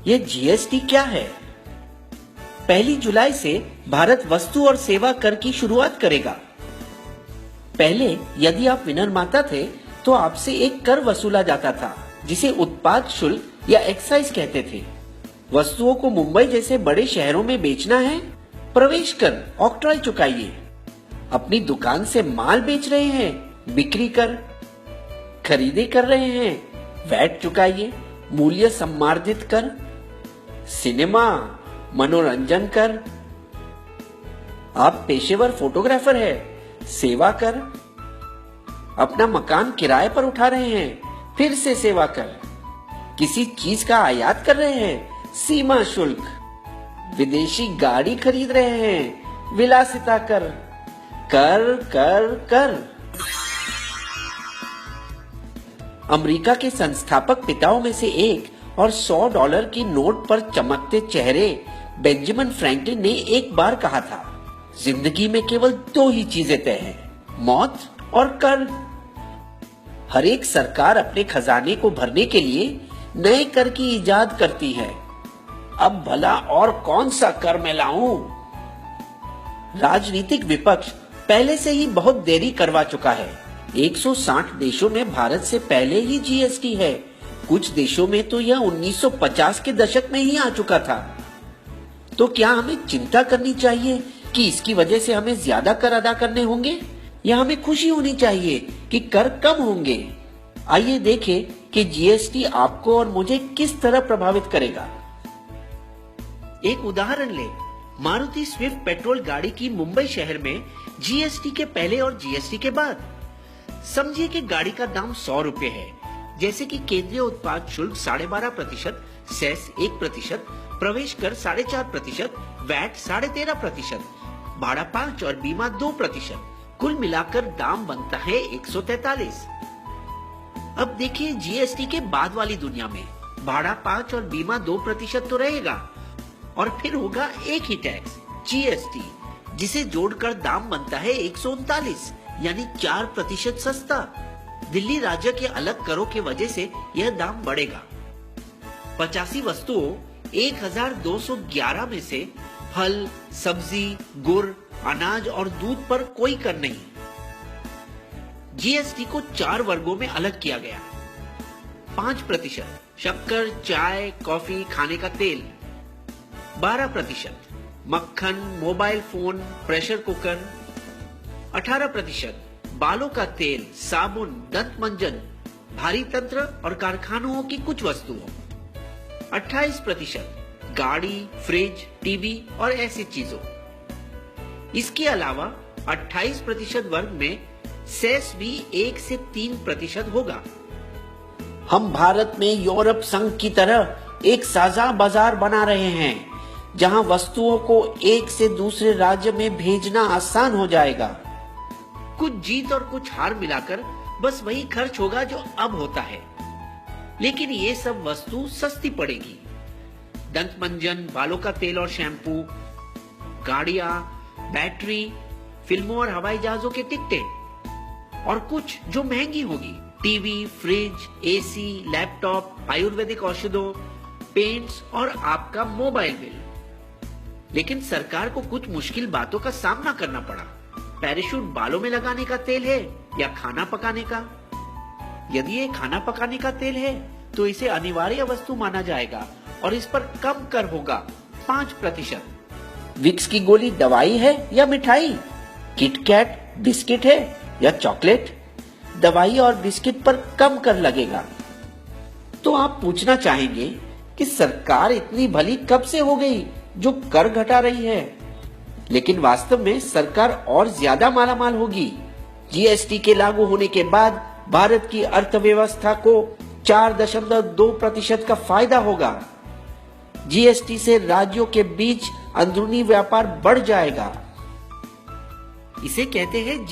ये जीएसटी क्या है? 1 जुलाई से भारत वस्तु और सेवा कर की शुरुआत करेगा। पहले यदि आप विनिर्माता थे तो आपसे एक कर वसूला जाता था जिसे उत्पाद शुल्क या एक्साइज कहते थे। वस्तुओं को मुंबई जैसे बड़े शहरों में बेचना है, प्रवेश कर ऑक्ट्रॉय चुकाइए। अपनी दुकान से माल बेच रहे हैं, बिक्री कर। खरीदी कर रहे हैं, वैट चुकाइए। मूल्य सम्मार्जित कर, सिनेमा, मनोरंजन कर। आप पेशेवर फोटोग्राफर है, सेवा कर। अपना मकान किराए पर उठा रहे हैं, फिर से सेवा कर। किसी चीज का आयात कर रहे हैं, सीमा शुल्क। विदेशी गाड़ी खरीद रहे हैं, विलासिता कर। कर कर कर। अमेरिका के संस्थापक पिताओं में से एक और $100 की नोट पर चमकते चेहरे बेंजामिन फ्रैंकलिन ने एक बार कहा था, जिंदगी में केवल 2 ही चीजें तय हैं, मौत और कर। हर एक सरकार अपने खजाने को भरने के लिए नए कर की इजाद करती है। अब भला और कौन सा कर मैं लाऊं? राजनीतिक विपक्ष पहले से ही बहुत देरी करवा चुका है। 160 देशों में भारत से पहले ही जीएसटी है। कुछ देशों में तो यह 1950 के दशक में ही आ चुका था। तो क्या हमें चिंता करनी चाहिए कि इसकी वजह से हमें ज्यादा कर अदा करने होंगे, या हमें खुशी होनी चाहिए कि कर कम होंगे? आइए देखें कि जीएसटी आपको और मुझे किस तरह प्रभावित करेगा। एक उदाहरण ले, मारुति स्विफ्ट पेट्रोल गाड़ी की मुंबई शहर में जीएसटी के पहले और जीएसटी के बाद। समझिए कि गाड़ी का दाम 100 रुपए है, जैसे कि केंद्रीय उत्पाद शुल्क 12.5%, सेस 1%, प्रवेश कर 4.5%, वैट 13.5%, भाड़ा 5 और बीमा 2%। कुल मिलाकर दाम बनता है 143। अब देखिए जीएसटी के बाद वाली दुनिया में भाड़ा 5 और बीमा 2% तो रहेगा, और फिर होगा एक ही टैक्स जीएसटी, जिसे जोड़कर दाम बनता है 139, यानी 4% सस्ता। दिल्ली राज्य के अलग करों के वजह से यह दाम बढ़ेगा। 85 वस्तुओं 1211 में से फल, सब्जी, गुड़, अनाज और दूध पर कोई कर नहीं। जीएसटी को 4 वर्गों में अलग किया गया। 5% शक्कर, चाय, कॉफी, खाने का तेल। 12% मक्खन, मोबाइल फोन, प्रेशर कुकर। 18% बालों का तेल, साबुन, दंत मंजन, भारी तंत्र और कारखानों की कुछ वस्तुओं। 28% गाड़ी, फ्रिज, टीवी और ऐसी चीजों। इसके अलावा 28% वर्ग में सेस भी 1 से 3% होगा। हम भारत में यूरोप संघ की तरह एक साझा बाजार बना रहे हैं, जहां वस्तुओं को एक से दूसरे राज्य में भेजना आसान हो जाएगा। कुछ जीत और कुछ हार मिलाकर बस वही खर्च होगा जो अब होता है, लेकिन ये सब वस्तु सस्ती पड़ेगी। दंत मंजन, बालों का तेल और शैम्पू, गाड़ियां, बैटरी, फिल्मों और हवाई जहाजों के टिकटें, और कुछ जो महंगी होगी, TV, fridge, AC, laptop, Ayurvedic औषधों, पेंट्स और आपका मोबाइल बिल। लेकिन सरकार को कुछ मुश्किल बातों का सामना करना पड़ा। पैराशूट बालों में लगाने का तेल है या खाना पकाने का? यदि ये खाना पकाने का तेल है तो इसे अनिवार्य वस्तु माना जाएगा और इस पर कम कर होगा 5%। विक्स की गोली दवाई है या मिठाई? किटकैट बिस्किट है या चॉकलेट? दवाई और बिस्किट पर कम कर लगेगा। तो आप पूछना चाहेंगे कि सरकार इतनी भली कब से हो गई जो कर घटा रही है? लेकिन वास्तव में सरकार और ज्यादा मालामाल होगी। जीएसटी के लागू होने के बाद भारत की अर्थव्यवस्था को 4.2% का फायदा होगा। जीएसटी से राज्यों के बीच अंदरूनी व्यापार बढ़ जाएगा। इसे कहते हैं